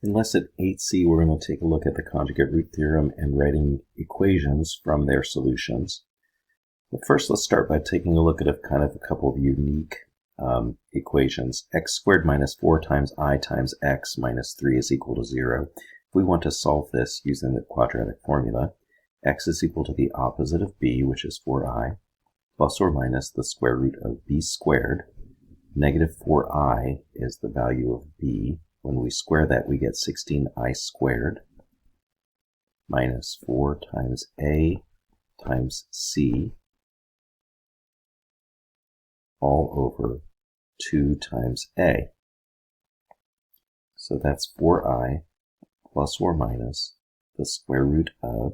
In lesson 8c, we're going to take a look at the conjugate root theorem and writing equations from their solutions. But first, let's start by taking a look at a couple of unique equations. X squared minus 4 times I times x minus 3 is equal to 0. If we want to solve this using the quadratic formula, x is equal to the opposite of b, which is 4i, plus or minus the square root of b squared. Negative 4i is the value of b. When we square that, we get 16i squared minus 4 times a times c all over 2 times a. So that's 4i plus or minus the square root of,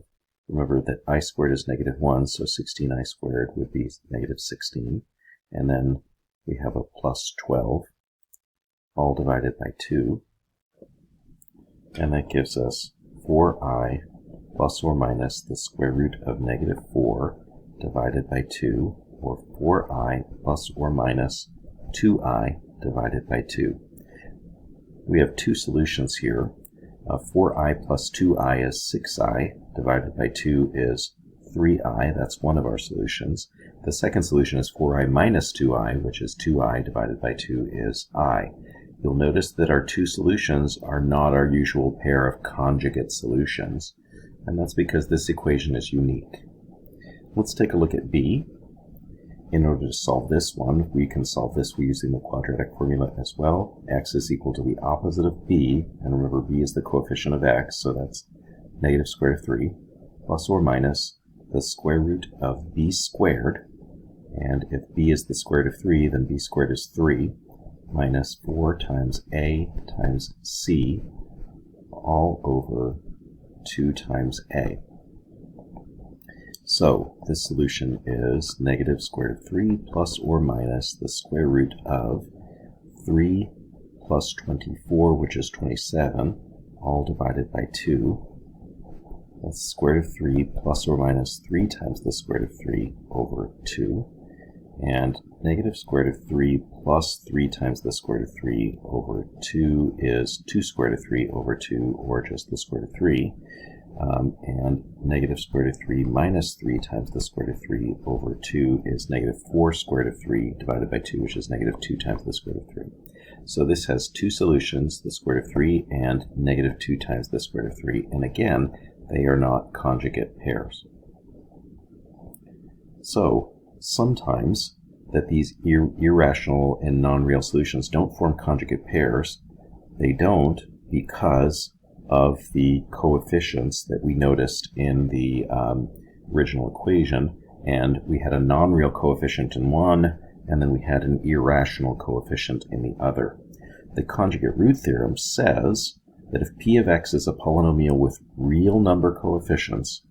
remember that I squared is negative 1, so 16i squared would be negative 16. And then we have a plus 12, all divided by 2. And that gives us 4i plus or minus the square root of negative 4 divided by 2, or 4i plus or minus 2i divided by 2. We have two solutions here. 4i plus 2i is 6i, divided by 2 is 3i. That's one of our solutions. The second solution is 4i minus 2i, which is 2i divided by 2 is I. You'll notice that our two solutions are not our usual pair of conjugate solutions, and that's because this equation is unique. Let's take a look at b. In order to solve this one, we can solve this using the quadratic formula as well. X is equal to the opposite of b, and remember b is the coefficient of x, so that's negative square root of 3, plus or minus the square root of b squared, and if b is the square root of 3, then b squared is 3, minus 4 times a times c all over 2 times a. So this solution is negative square root of 3 plus or minus the square root of 3 plus 24, which is 27, all divided by 2. That's square root of 3 plus or minus 3 times the square root of 3 over 2. And negative square root of 3 plus 3 times the square root of 3 over 2 is 2 square root of 3 over 2, or just the square root of 3. And negative square root of 3 minus 3 times the square root of 3 over 2 is negative 4 square root of 3 divided by 2, which is negative 2 times the square root of 3. So this has two solutions, the square root of 3 and negative 2 times the square root of 3. And again, they are not conjugate pairs. So sometimes that these irrational and non-real solutions don't form conjugate pairs. They don't because of the coefficients that we noticed in the original equation, and we had a non-real coefficient in one, and then we had an irrational coefficient in the other. The conjugate root theorem says that if p of x is a polynomial with real number coefficients,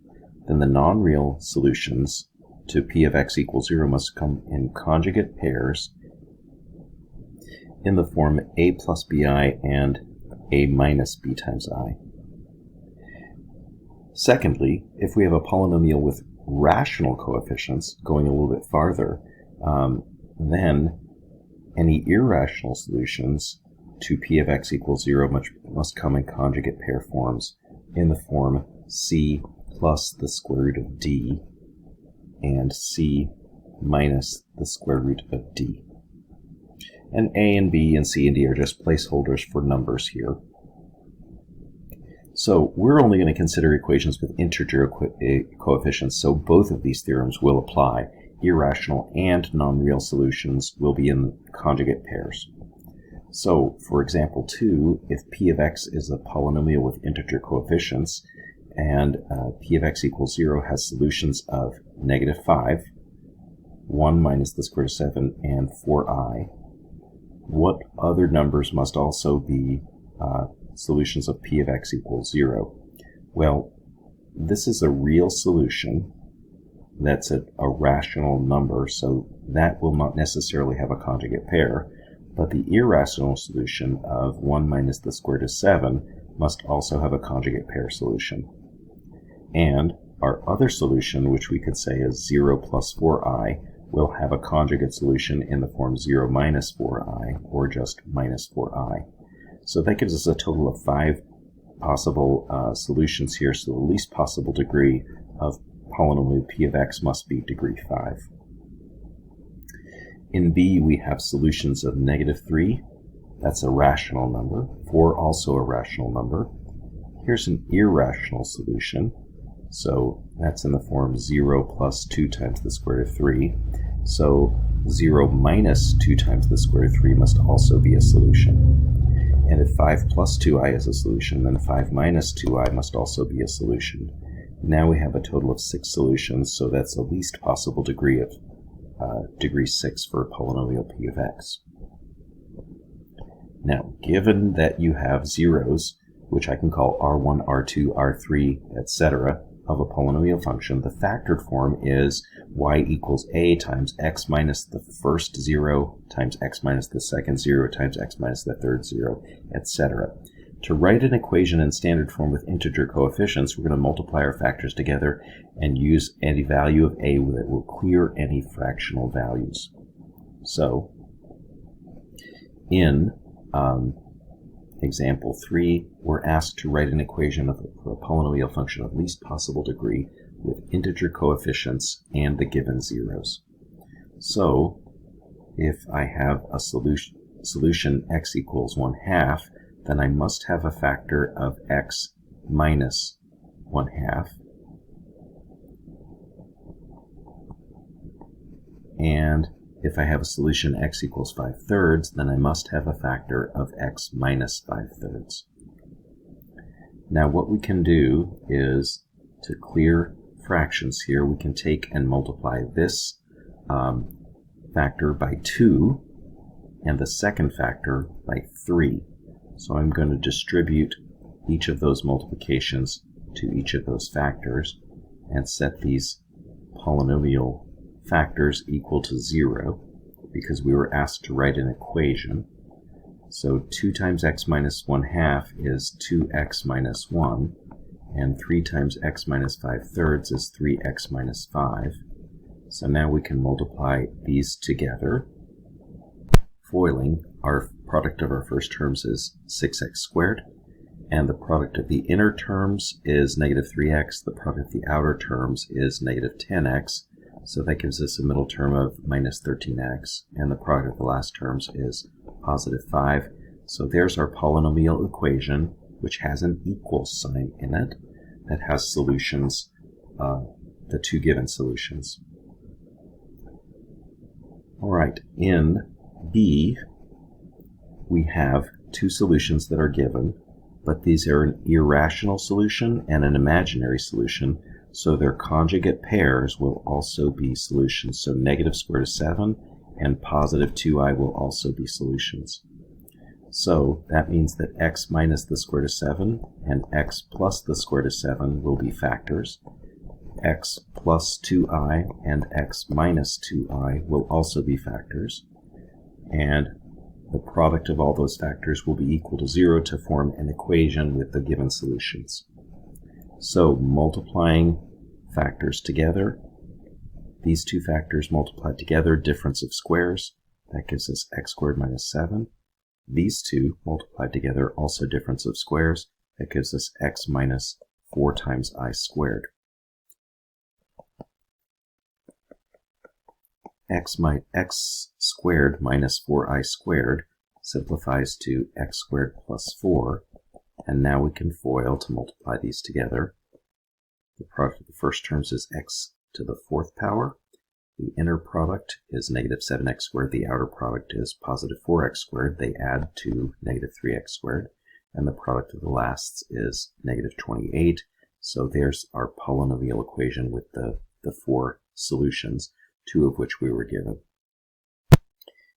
then the non-real solutions to p of x equals 0 must come in conjugate pairs in the form a plus bi and a minus b times I. Secondly, if we have a polynomial with rational coefficients, going a little bit farther, then any irrational solutions to p of x equals 0 must come in conjugate pair forms in the form c plus the square root of d and c minus the square root of d. And a and b and c and d are just placeholders for numbers here. So we're only going to consider equations with integer coefficients, so both of these theorems will apply. Irrational and non-real solutions will be in conjugate pairs. So, for example 2, if p of x is a polynomial with integer coefficients, and p of x equals 0 has solutions of negative 5, 1 minus the square root of 7, and 4i, what other numbers must also be solutions of p of x equals 0? Well, this is a real solution. That's a rational number, so that will not necessarily have a conjugate pair. But the irrational solution of 1 minus the square root of 7 must also have a conjugate pair solution. And our other solution, which we could say is 0 plus 4i, will have a conjugate solution in the form 0 minus 4i, or just minus 4i. So that gives us a total of 5 possible solutions here, so the least possible degree of polynomial p of x must be degree 5. In B, we have solutions of -3. That's a rational number. 4, also a rational number. Here's an irrational solution. So that's in the form 0 plus 2 times the square root of 3. So 0 minus 2 times the square root of 3 must also be a solution. And if 5 plus 2i is a solution, then 5 minus 2i must also be a solution. Now we have a total of 6 solutions, so that's the least possible degree of degree 6 for polynomial p of x. Now, given that you have zeros, which I can call r1, r2, r3, etc., of a polynomial function, the factored form is y equals a times x minus the first 0 times x minus the second 0 times x minus the third 0, etc. To write an equation in standard form with integer coefficients, we're going to multiply our factors together and use any value of a that will clear any fractional values. So, in example 3, we're asked to write an equation of a polynomial function of least possible degree with integer coefficients and the given zeros. So, if I have a solution x equals 1/2, then I must have a factor of x minus 1/2. And if I have a solution x equals 5/3, then I must have a factor of x minus 5/3. Now what we can do is, to clear fractions here, we can take and multiply this factor by 2 and the second factor by 3. So I'm going to distribute each of those multiplications to each of those factors and set these polynomial factors equal to 0 because we were asked to write an equation. So 2 times x minus 1/2 is 2x minus 1, and 3 times x minus 5/3 is 3x minus 5. So now we can multiply these together. Foiling, our product of our first terms is 6x squared, and the product of the inner terms is -3x, the product of the outer terms is -10x, so that gives us a middle term of -13x, and the product of the last terms is +5. So there's our polynomial equation, which has an equal sign in it, that has solutions, the two given solutions. Alright, in B, we have two solutions that are given, but these are an irrational solution and an imaginary solution, so their conjugate pairs will also be solutions. So negative square root of 7 and positive 2i will also be solutions. So that means that x minus the square root of 7 and x plus the square root of 7 will be factors. X plus 2i and x minus 2i will also be factors. And the product of all those factors will be equal to 0 to form an equation with the given solutions. So multiplying factors together, these two factors multiplied together, difference of squares, that gives us x squared minus 7. These two multiplied together, also difference of squares, that gives us x minus 4 times I squared. X squared minus 4i squared simplifies to x squared plus 4, and now we can FOIL to multiply these together. The product of the first terms is x to the 4th power. The inner product is negative 7x squared. The outer product is positive 4x squared. They add to negative 3x squared. And the product of the lasts is negative 28. So there's our polynomial equation with the 4 solutions, 2 of which we were given.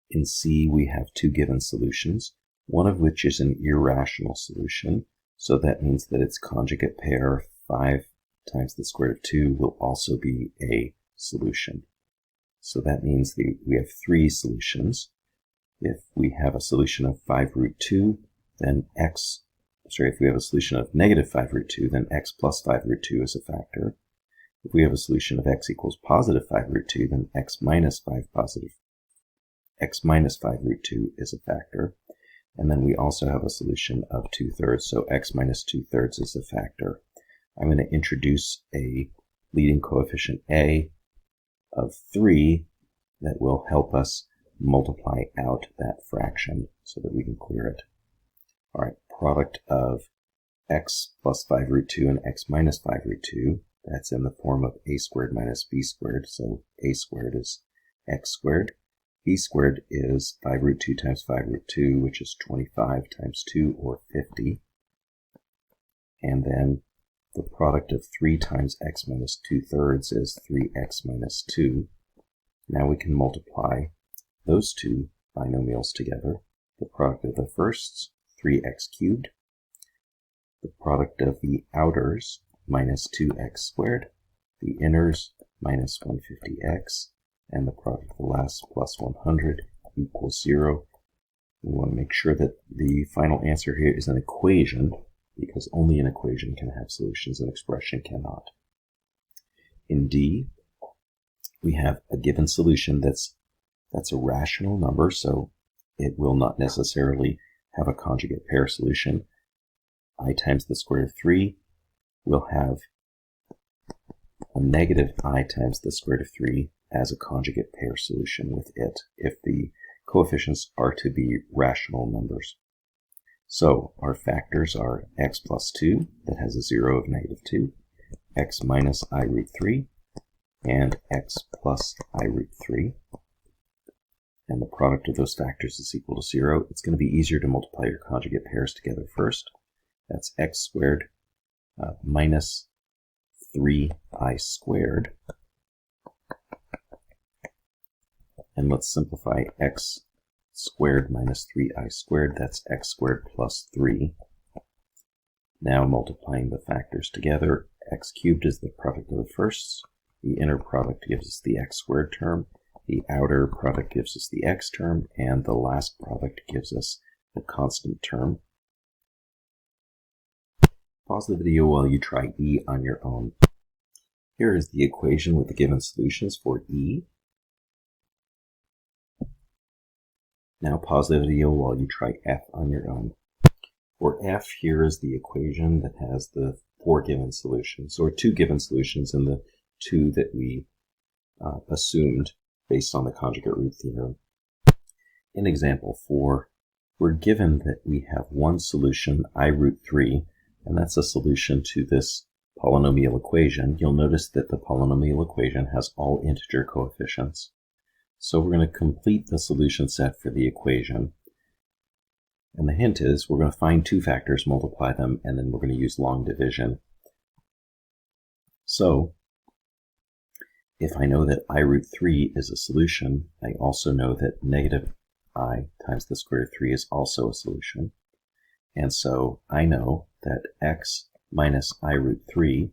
In C, we have 2 given solutions, one of which is an irrational solution. So that means that its conjugate pair, 5 times the square root of 2, will also be a solution. So that means we have 3 solutions. If we have a solution of 5 root 2, then if we have a solution of negative 5 root 2, then x plus 5 root 2 is a factor. If we have a solution of x equals positive 5 root 2, then x minus 5 root 2 is a factor. And then we also have a solution of 2/3, so x minus 2/3 is a factor. I'm going to introduce a leading coefficient a of 3 that will help us multiply out that fraction so that we can clear it. All right, product of x plus 5 root 2 and x minus 5 root 2, that's in the form of a squared minus b squared, so a squared is x squared. B squared is 5 root 2 times 5 root 2, which is 25 times 2, or 50. And then the product of 3 times x minus 2/3 is 3x minus 2. Now we can multiply those two binomials together. The product of the firsts, 3x cubed. The product of the outers, minus 2x squared. The inners, minus 150x. And the product of the last, plus 100, equals 0. We want to make sure that the final answer here is an equation, because only an equation can have solutions, an expression cannot. In D, we have a given solution that's a rational number, so it will not necessarily have a conjugate pair solution. I times the square root of 3 will have a negative I times the square root of 3 as a conjugate pair solution with it, if the coefficients are to be rational numbers. So our factors are x plus 2, that has a 0 of negative 2, x minus I root 3, and x plus I root 3. And the product of those factors is equal to 0. It's going to be easier to multiply your conjugate pairs together first. That's x squared minus 3i squared. And let's simplify x squared minus 3i squared. That's x squared plus 3. Now multiplying the factors together, x cubed is the product of the firsts. The inner product gives us the x squared term. The outer product gives us the x term. And the last product gives us the constant term. Pause the video while you try E on your own. Here is the equation with the given solutions for E. Now pause the video while you try F on your own. For F, here is the equation that has the 4 given solutions, or 2 given solutions and the 2 that we assumed based on the conjugate root theorem. In example 4, we're given that we have one solution, I root 3, and that's a solution to this polynomial equation. You'll notice that the polynomial equation has all integer coefficients. So we're going to complete the solution set for the equation. And the hint is we're going to find 2 factors, multiply them, and then we're going to use long division. So if I know that I root 3 is a solution, I also know that negative I times the square root of 3 is also a solution. And so I know that x minus I root 3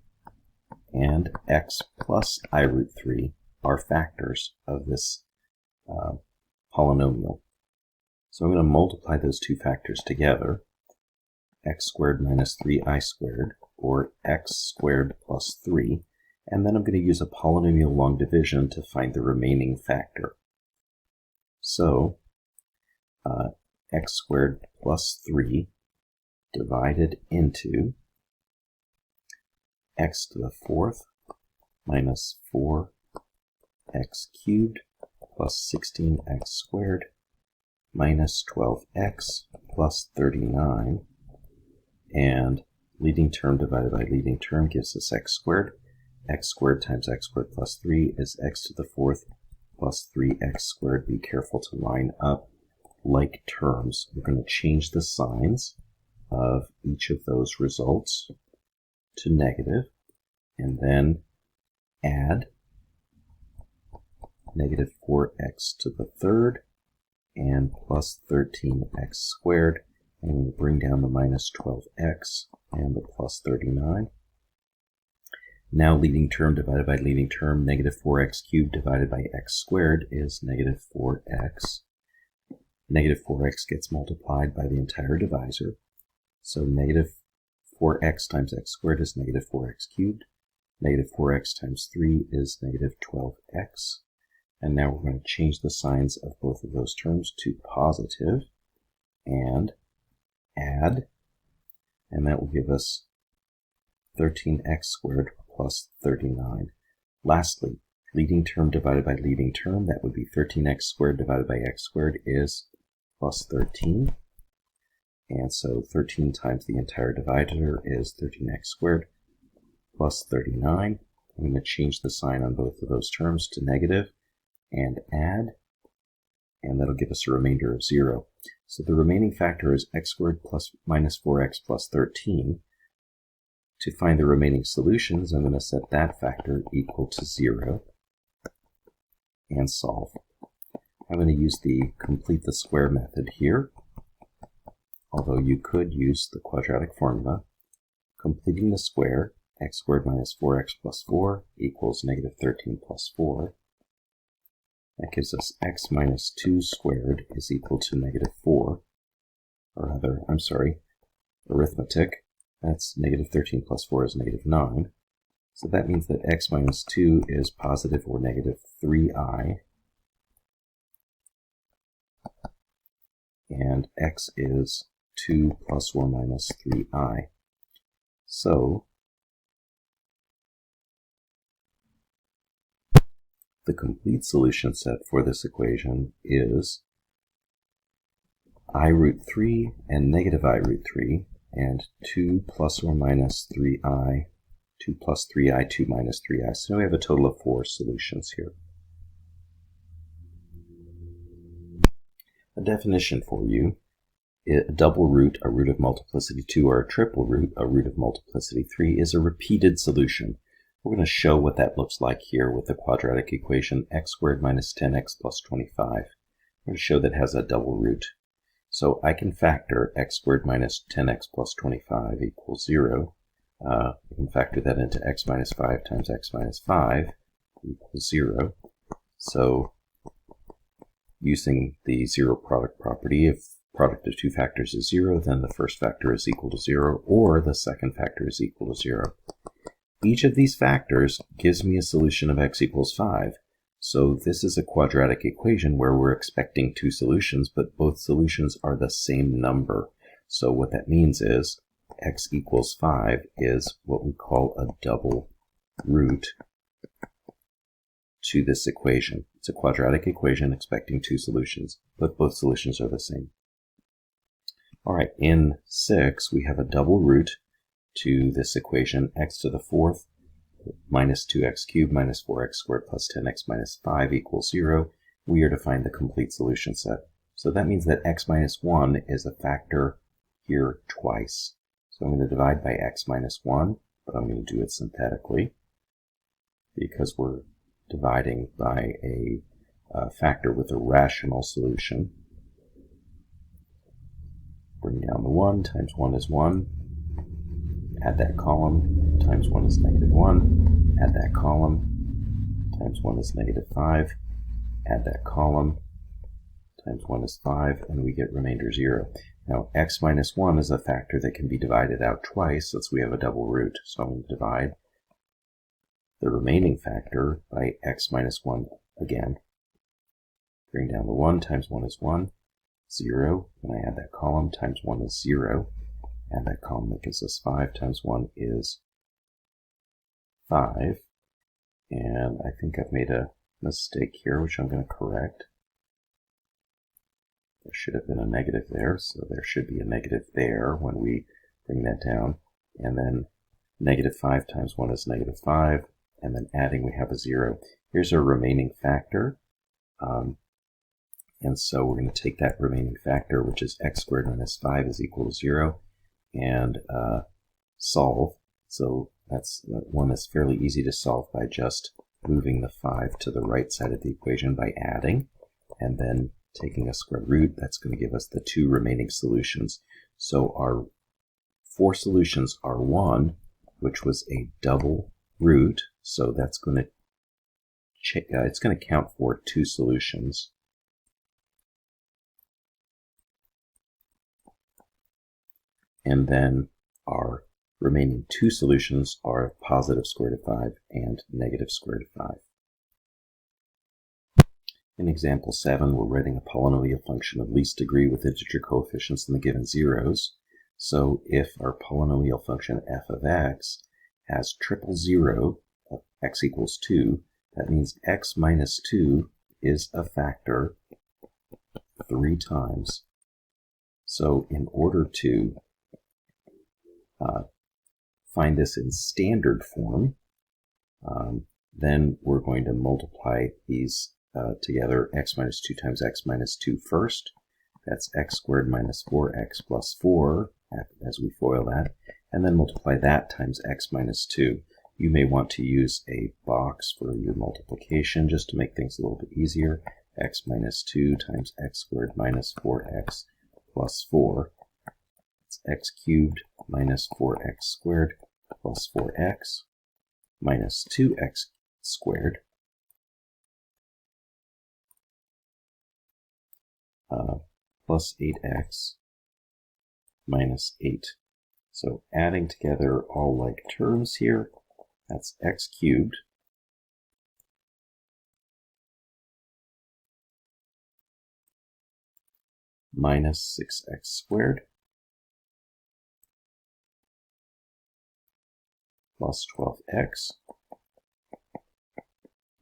and x plus I root 3 are factors of this polynomial. So I'm going to multiply those 2 factors together, x squared minus 3i squared, or x squared plus 3, and then I'm going to use a polynomial long division to find the remaining factor. So x squared plus 3 divided into x to the 4th minus 4x cubed plus 16x squared minus 12x plus 39, and leading term divided by leading term gives us x squared. X squared times x squared plus 3 is x to the 4th plus 3x squared. Be careful to line up like terms. We're going to change the signs of each of those results to negative, and then add negative 4x to the 3rd and plus 13x squared, and we'll bring down the minus 12x and the plus 39. Now leading term divided by leading term, negative 4x cubed divided by x squared is negative 4x. Negative 4x gets multiplied by the entire divisor. So negative 4x times x squared is negative 4x cubed. Negative 4x times 3 is negative 12x. And now we're going to change the signs of both of those terms to positive. and add, and that will give us 13x squared plus 39. Lastly, leading term divided by leading term, that would be 13x squared divided by x squared is plus 13. And so 13 times the entire divisor is 13x squared plus 39. I'm going to change the sign on both of those terms to negative and add, and that'll give us a remainder of 0. So the remaining factor is x squared plus minus 4x plus 13. To find the remaining solutions, I'm going to set that factor equal to 0 and solve. I'm going to use the complete the square method here, although you could use the quadratic formula. Completing the square, x squared minus 4x plus 4 equals negative 13 plus 4. That gives us x minus 2 squared is equal to negative 4. Or rather, I'm sorry, arithmetic. That's negative 13 plus 4 is negative 9. So that means that x minus 2 is positive or negative 3i. And x is 2 plus or minus 3i. So the complete solution set for this equation is I root 3 and negative I root 3, and 2 plus or minus 3i, 2 plus 3i, 2 minus 3i. So we have a total of 4 solutions here. A definition for you: a double root, a root of multiplicity 2, or a triple root, a root of multiplicity 3, is a repeated solution. We're going to show what that looks like here with the quadratic equation x squared minus 10x plus 25. I'm going to show that has a double root. So I can factor x squared minus 10x plus 25 equals 0. I can factor that into x minus 5 times x minus 5 equals 0. So using the zero product property, if product of two factors is 0, then the first factor is equal to 0, or the second factor is equal to 0. Each of these factors gives me a solution of x equals 5. So this is a quadratic equation where we're expecting 2 solutions, but both solutions are the same number. So what that means is x equals 5 is what we call a double root to this equation. It's a quadratic equation expecting 2 solutions, but both solutions are the same. All right, in 6, we have a double root to this equation, x to the 4th minus 2x cubed minus 4x squared plus 10x minus 5 equals 0. We are to find the complete solution set. So that means that x minus 1 is a factor here twice. So I'm going to divide by x minus 1, but I'm going to do it synthetically because we're dividing by a factor with a rational solution. Bring down the 1 times 1 is 1. Add that column times 1 is negative 1. Add that column times 1 is negative 5. Add that column times 1 is 5, and we get remainder 0. Now x minus 1 is a factor that can be divided out twice since we have a double root. So I'm going to divide the remaining factor by x minus 1 again. Bring down the 1 times 1 is 1. 0. When I add that column times 1 is 0. Add that column, that gives us 5 times 1 is 5. And I think I've made a mistake here, which I'm going to correct. There should have been a negative there, so there should be a negative there when we bring that down. And then negative 5 times 1 is negative 5. And then adding, we have a 0. Here's our remaining factor. And so we're going to take that remaining factor, which is x squared minus 5 is equal to 0, and solve. So that's one that's fairly easy to solve by just moving the 5 to the right side of the equation by adding, and then taking a square root. That's going to give us the 2 remaining solutions. So our 4 solutions are 1, which was a double root. So that's going to it's going to count for 2 solutions. And then our remaining 2 solutions are positive square root of 5 and negative square root of 5. In example 7, we're writing a polynomial function of least degree with integer coefficients in the given zeros. So if our polynomial function f of x has triple zero of x equals 2, that means x minus 2 is a factor 3 times. So in order to find this in standard form, then we're going to multiply these together, x minus 2 times x minus 2 first. That's x squared minus 4x plus 4 as we FOIL that, and then multiply that times x minus 2. You may want to use a box for your multiplication just to make things a little bit easier. X minus 2 times x squared minus 4x plus 4. It's x cubed minus 4x squared plus 4x minus 2x squared plus 8x minus 8. So adding together all like terms here, that's x cubed minus 6x squared plus 12x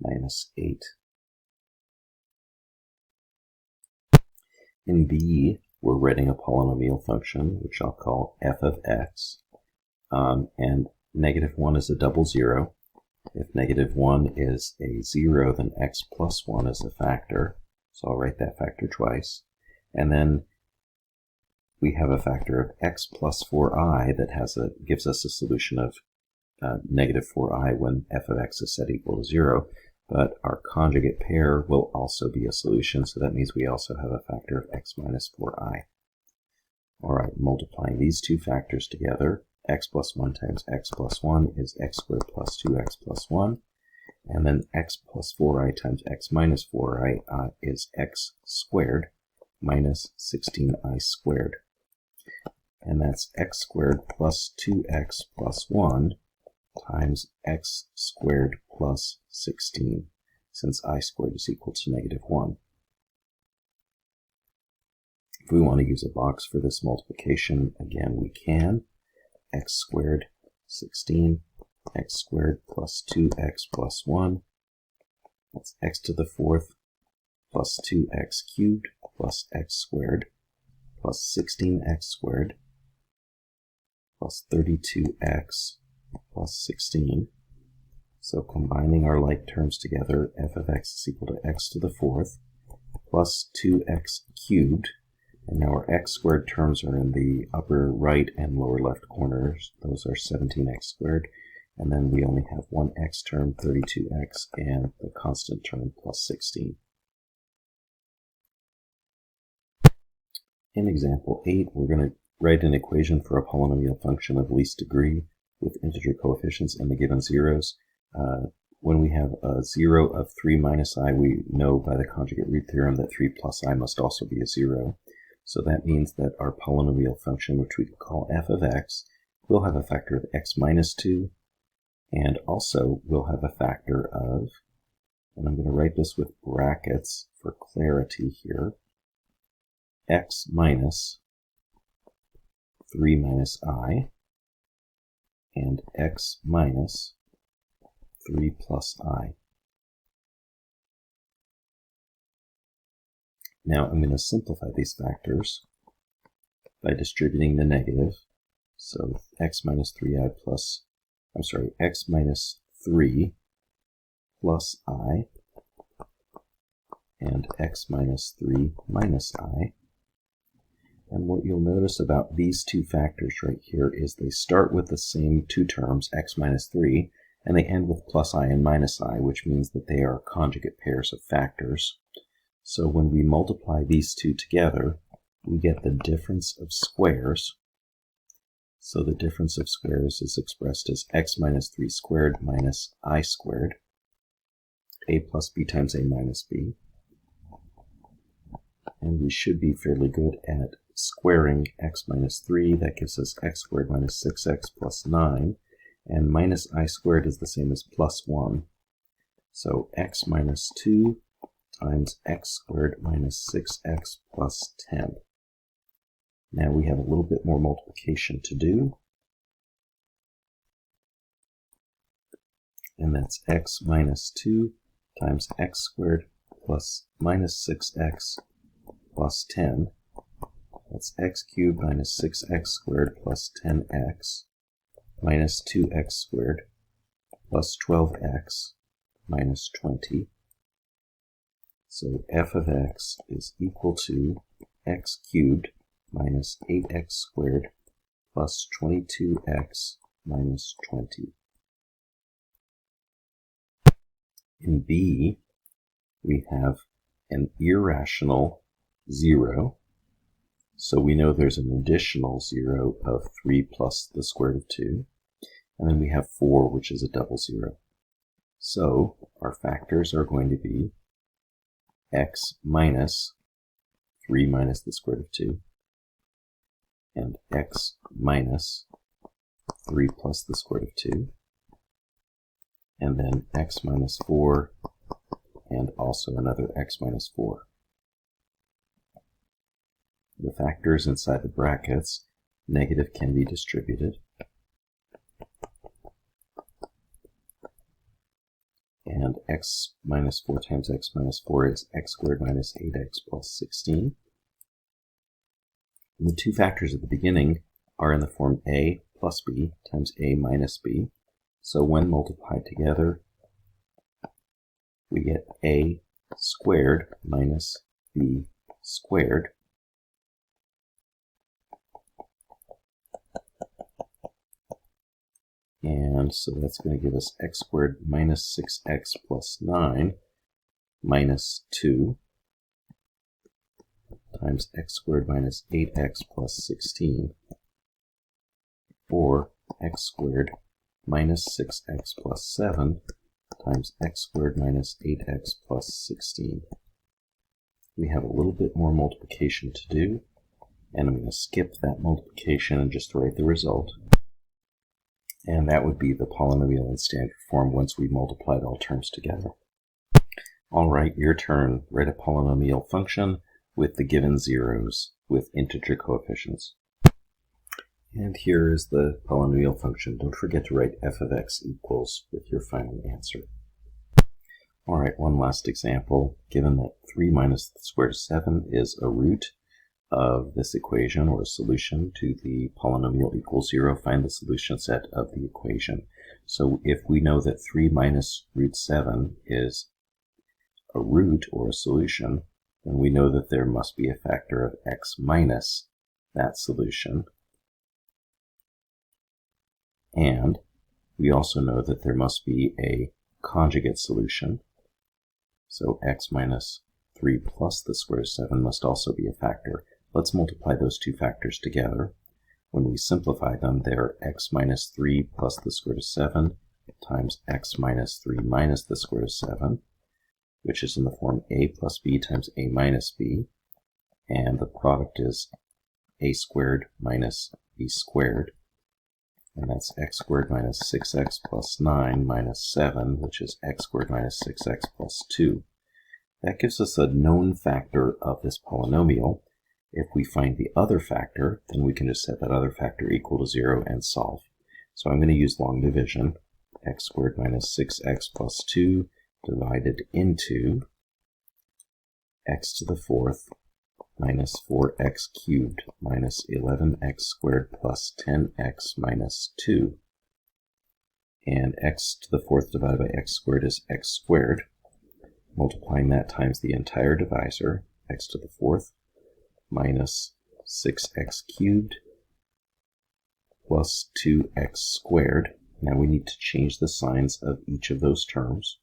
minus 8. In B, we're writing a polynomial function, which I'll call f of x, and negative 1 is a double zero. If negative 1 is a 0, then x plus 1 is a factor, so I'll write that factor twice. And then we have a factor of x plus 4i that gives us a solution of negative 4i when f of x is set equal to 0. But our conjugate pair will also be a solution, so that means we also have a factor of x minus 4i. All right, multiplying these two factors together, x plus 1 times x plus 1 is x squared plus 2x plus 1, and then x plus 4i times x minus 4i is x squared minus 16i squared. And that's x squared plus 2x plus 1 times x squared plus 16, since I squared is equal to negative 1. If we want to use a box for this multiplication, again we can. X squared 16, x squared plus 2x plus 1, that's x to the 4th plus 2x cubed plus x squared plus 16x squared plus 32x plus 16. So combining our like terms together, f of x is equal to x to the 4th plus 2x cubed. And now our x squared terms are in the upper right and lower left corners. Those are 17x squared. And then we only have one x term, 32x, and the constant term plus 16. In example 8, we're going to write an equation for a polynomial function of least degree with integer coefficients in the given zeros. When we have a 0 of 3 minus I, we know by the conjugate root theorem that 3 plus I must also be a 0. So that means that our polynomial function, which we could call f of x, will have a factor of x minus 2, and also will have a factor of, and I'm going to write this with brackets for clarity here, x minus 3 minus I, and x minus 3 plus I. Now I'm going to simplify these factors by distributing the negative. So x minus 3i plus, x minus 3 plus I, and x minus 3 minus I. And what you'll notice about these two factors right here is they start with the same two terms, x minus 3, and they end with plus I and minus I, which means that they are conjugate pairs of factors. So when we multiply these two together, we get the difference of squares. So the difference of squares is expressed as x minus 3 squared minus I squared, a plus b times a minus b. And we should be fairly good at squaring x minus 3. That gives us x squared minus 6x plus 9. And minus I squared is the same as plus 1. So x minus 2 times x squared minus 6x plus 10. Now we have a little bit more multiplication to do. And that's x minus 2 times x squared plus minus 6x plus 10. That's x cubed minus 6x squared plus 10x minus 2x squared plus 12x minus 20. So f of x is equal to x cubed minus 8x squared plus 22x minus 20. In B, we have an irrational 0. So we know there's an additional 0 of 3 plus the square root of 2. And then we have 4, which is a double 0. So our factors are going to be x minus 3 minus the square root of 2, and x minus 3 plus the square root of 2, and then x minus 4, and also another x minus 4. The factors inside the brackets, negative can be distributed. And x minus 4 times x minus 4 is x squared minus 8x plus 16. And the two factors at the beginning are in the form a plus b times a minus b. So when multiplied together, we get a squared minus b squared. And so that's going to give us x squared minus 6x plus 9 minus 2 times x squared minus 8x plus 16, or x squared minus 6x plus 7 times x squared minus 8x plus 16. We have a little bit more multiplication to do, and I'm going to skip that multiplication and just write the result. And that would be the polynomial in standard form once we multiplied all terms together. All right, your turn. Write a polynomial function with the given zeros with integer coefficients. And here is the polynomial function. Don't forget to write f of x equals with your final answer. All right, one last example. Given that 3 minus the square root of 7 is a root of this equation, or a solution to the polynomial equals 0, find the solution set of the equation. So if we know that 3 minus root 7 is a root or a solution, then we know that there must be a factor of x minus that solution. And we also know that there must be a conjugate solution. So x minus 3 plus the square root of 7 must also be a factor. Let's multiply those two factors together. When we simplify them, they're x minus 3 plus the square root of 7 times x minus 3 minus the square root of 7, which is in the form a plus b times a minus b. And the product is a squared minus b squared. And that's x squared minus 6x plus 9 minus 7, which is x squared minus 6x plus 2. That gives us a known factor of this polynomial. If we find the other factor, then we can just set that other factor equal to 0 and solve. So I'm going to use long division. X squared minus 6x plus 2 divided into x to the 4th minus 4x cubed minus 11x squared plus 10x minus 2. And x to the 4th divided by x squared is x squared. Multiplying that times the entire divisor, x to the 4th minus 6x cubed plus 2x squared. Now we need to change the signs of each of those terms.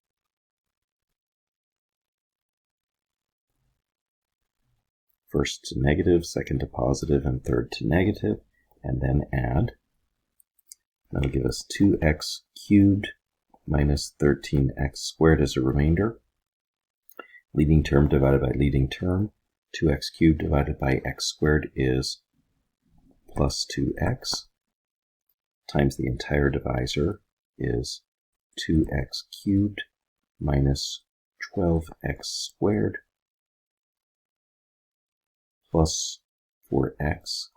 First to negative, second to positive, and third to negative, and then add. That'll give us 2x cubed minus 13x squared as a remainder. Leading term divided by leading term. 2x cubed divided by x squared is plus 2x times the entire divisor is 2x cubed minus 12x squared plus 4x.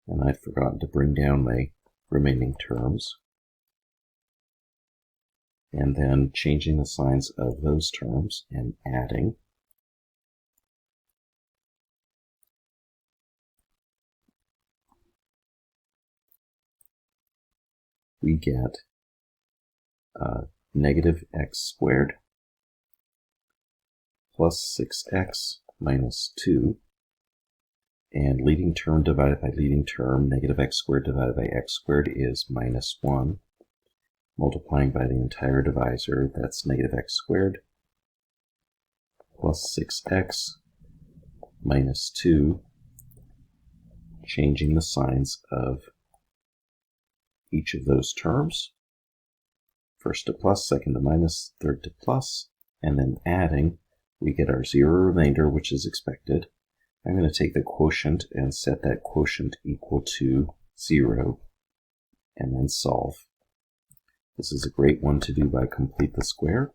And I'd forgotten to bring down my remaining terms. And then changing the signs of those terms and adding. We get negative x squared plus 6x minus 2, and leading term divided by leading term, negative x squared divided by x squared is minus 1. Multiplying by the entire divisor, that's negative x squared plus 6x minus 2, changing the signs of each of those terms. First to plus, second to minus, third to plus, and then adding, we get our zero remainder, which is expected. I'm going to take the quotient and set that quotient equal to 0, and then solve. This is a great one to do by complete the square.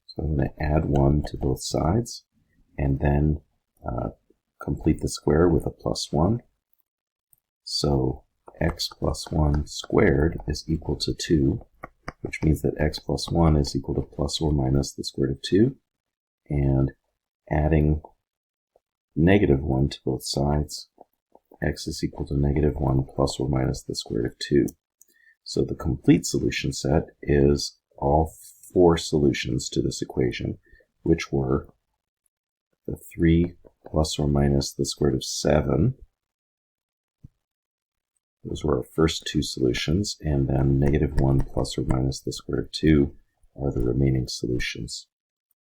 So I'm going to add 1 to both sides, and then complete the square with a plus 1. So x plus 1 squared is equal to 2, which means that x plus 1 is equal to plus or minus the square root of 2. And adding negative 1 to both sides, x is equal to negative 1 plus or minus the square root of 2. So the complete solution set is all 4 solutions to this equation, which were the 3 plus or minus the square root of 7. Those were our first 2 solutions, and then negative 1 plus or minus the square root of 2 are the remaining solutions.